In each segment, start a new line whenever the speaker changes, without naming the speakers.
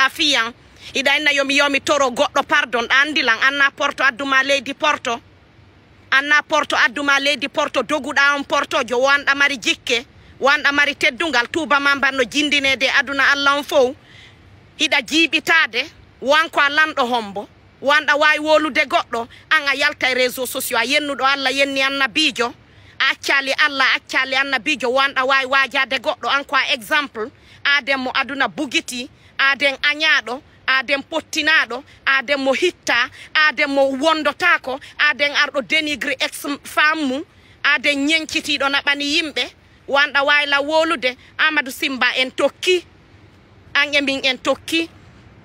afiyan ida inna yomi toro goddo pardon andilan anna porto adduma leydi porto anna porto adduma leydi porto doguda on porto jo wanda mari jikke wanda mari teddungal tuba mambanno jindinede aduna Allah on fow hida jibitade wanko lando hombo wanda way wolude goddo anga yalta e réseaux sociaux a yennudo Allah yenni annabijo accali Allah accali annabijo wanda way wajade goddo anko exemple adem mo aduna bugiti aden anyado aden pottinado aden mo hitta aden mo wondotako aden ardo dénigrer ex femme aden nyenkitido nabani yimbe wanda wayla wolude Amadou Simba en tokki ange min en tokki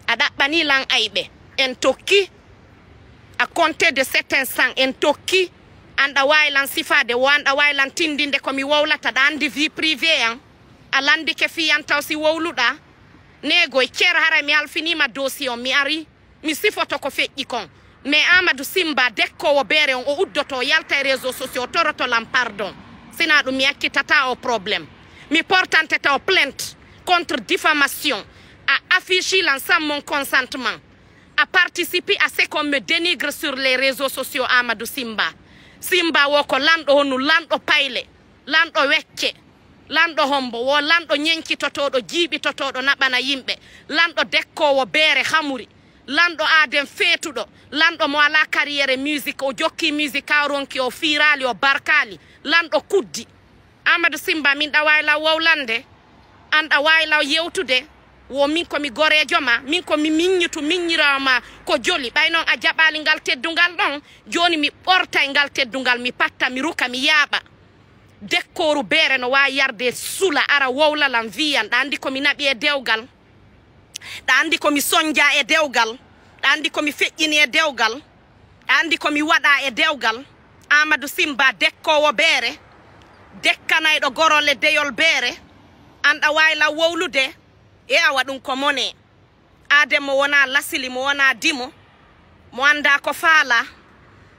adabbani lan aybe en tokki à compter de certains sang en tokki anda waylan sifade wanda waylan tindinde ko mi wowlata dandi vie privée an alandi ke fiyantaw si wowluda nego cer hara mi alfinima dossier on mi ari mi sifoto ko feƴƴi kon mais Amadou Simba dekkowo beere on o uddoto yalta e réseaux sociaux toroto lam pardon sina ɗum mi yakkitata o problème mi portante taw plainte contre diffamation à afficher sans mon consentement à participer à ce qu'on me dénigre sur les réseaux sociaux Amadou Simba woko lanɗo honu lanɗo payle lanɗo wecce lanɗo hombo wo lanɗo nyenkitotoɗo jiibitotoɗo naɓana yimɓe lanɗo dekkowo beere hamuri lanɗo aden feetuɗo lanɗo mo ala carrière musique o jokki musique a ronki o firali o barkali lanɗo kuddi Amadou Simba min ɗa wayla wowlande an ɗa wayla yewtude wo min komi gorejo ma min komi miññirama ko joli ɓay noon a jaɓali ngal teddungal ɗon joni mi ɓortay ngal teddungal mi patta mi ruka mi yaaɓa dekkoru beere no wawi yarde sula ara wowlalan wiyan ɗa andi komi naɓi e dewgal ɗa andi komi soñdia e dewgal ɗa andi komi feƴƴini e dewgal ɗa andi komi waɗa e dewgal Amadou Simba dekkowo beere dekkanayɗo gorole deyol beere an ɗa wayla wowlude e awa ɗum ko mone aden mo wona lasili mo wona dimo mo anda ko faala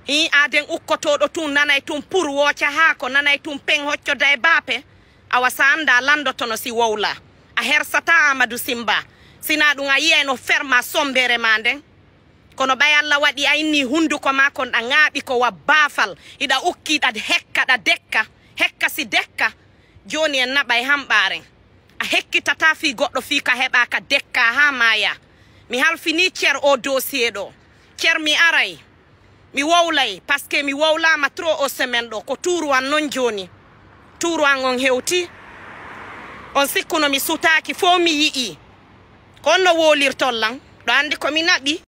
hi aden ukkotoɗo tun nanay tun pour woca haako nanay tun pen hoccoda e baape awa sa anda landotono si wowla a hersata Amadou Simba sina ɗum a yiyayno ferma sombere ma nden kono ɓay Allah waɗi a inni hunduko ma kon ɗa ŋaaɓi ko wa baafal iɗa ukkiɗa hekka ɗa dekka hekka si dekka joni en naɓa e hamɓaren a hekkitata fi goɗɗo fi ka heɓa ka dekka ha maya mi halfini cer o dossier ɗo cer mi aray mi wowlay par ce que mi wowlama trop o semaine ɗo ko tuuru an non joni tuuru an on hewti on sikkuno mi sutaki fo mi yi'i ko on no wolirtollan ɗo andi komi naɓi